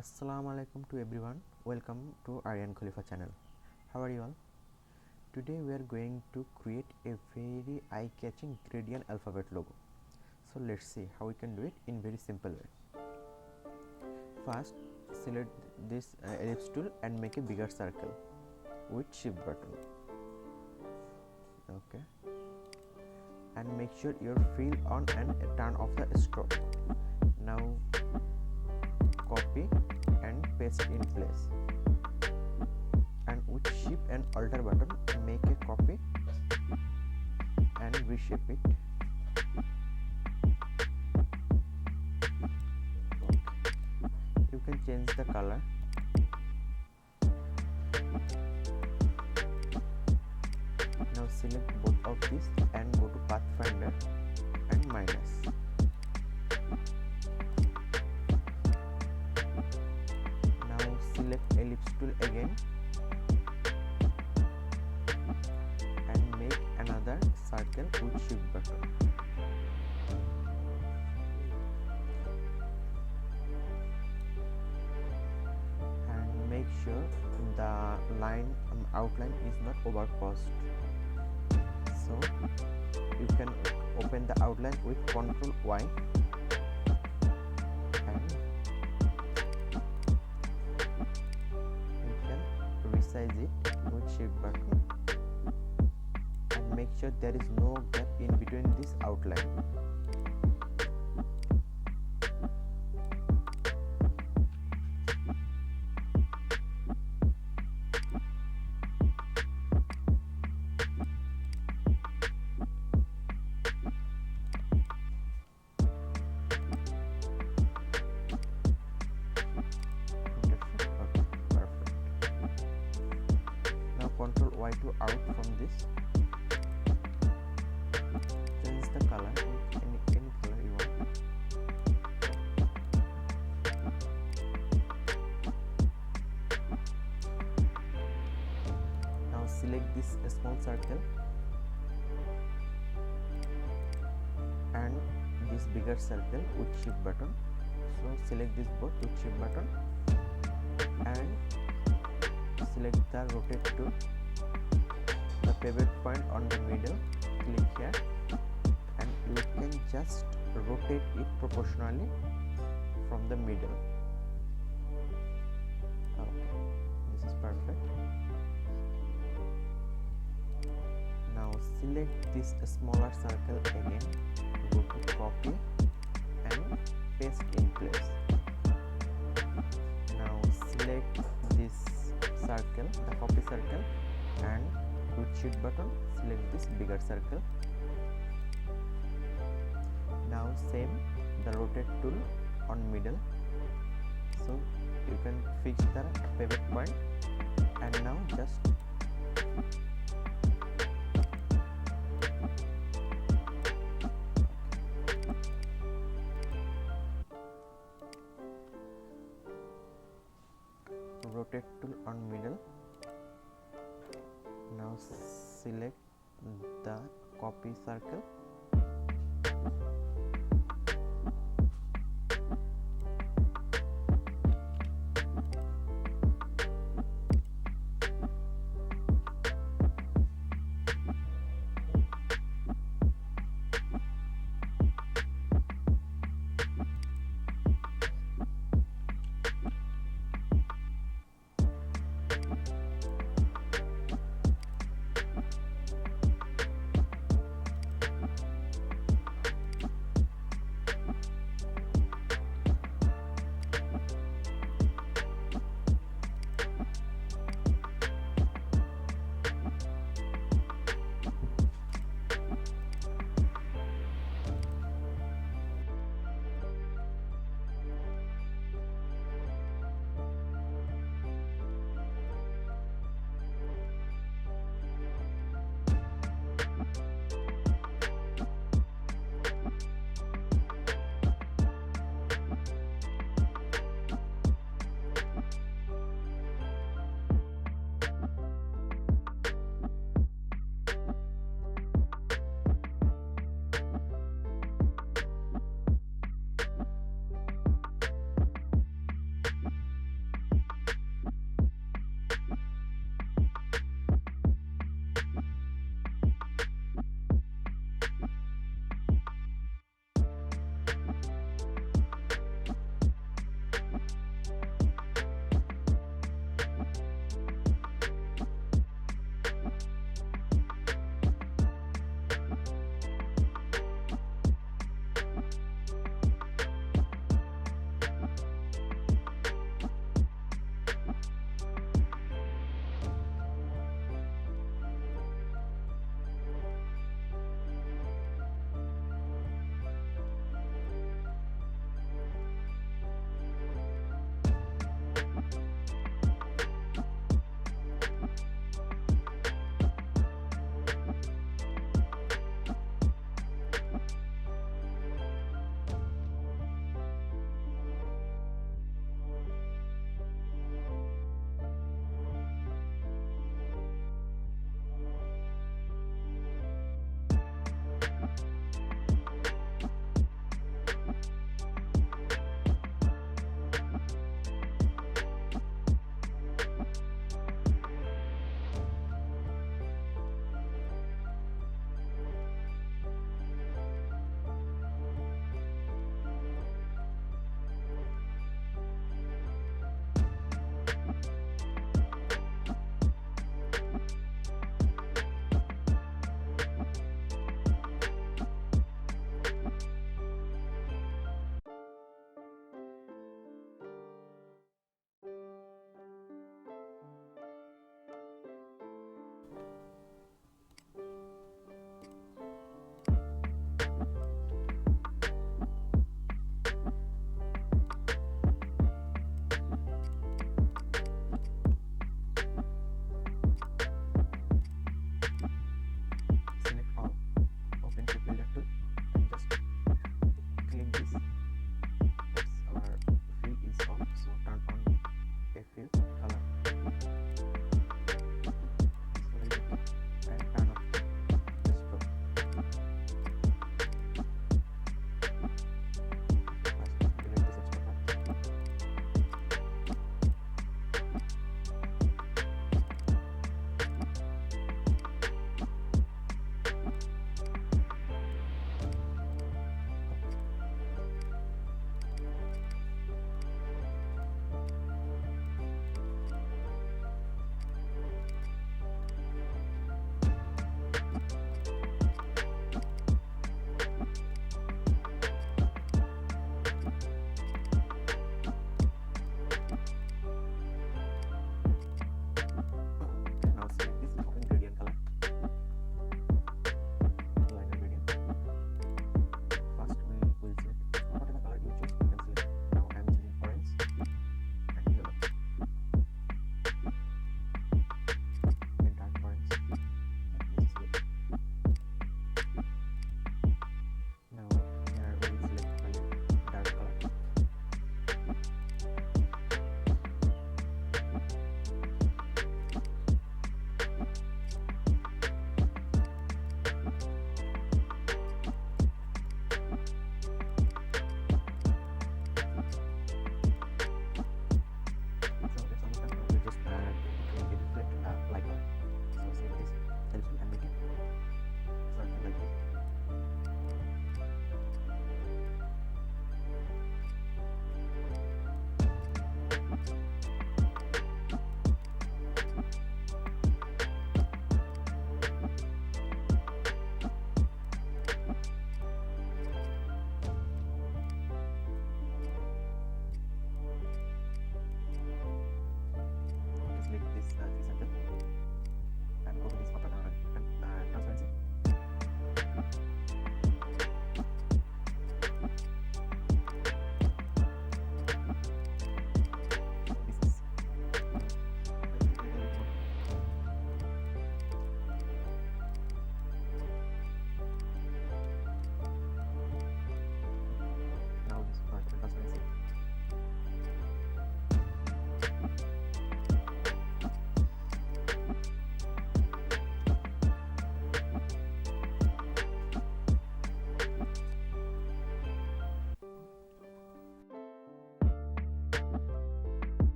Assalamualaikum to everyone. Welcome to Ariankhalifa channel. How are you all? Today we are going to create a very eye-catching gradient alphabet logo. So let's see how we can do it in very simple way. First, select this ellipse tool and make a bigger circle with shift button. Okay. And make sure your fill on and turn off the stroke. Now copy and paste in place, and with shift and alter button make a copy and reshape it. You can change the color. Now select both of these and go to pathfinder and minus. Select ellipse tool again and make another circle with shift button. And make sure the line outline is not overcrossed. So you can open the outline with Ctrl Y. Resize it with shift button and make sure there is no gap in between this outline. Ctrl Y to out from this. Change the color with any color you want. Now select this small circle and this bigger circle with shift button. So select this both with shift button and select the rotate tool, the pivot point on the middle, click here and you can just rotate it proportionally from the middle. Okay, this is perfect. Now select this smaller circle again, go to copy and paste in place. Now select this circle, the copy circle, and with shift button select this bigger circle. Now same the rotate tool on middle, so you can fix the pivot point and now just rotate tool on middle. Now select the copy circle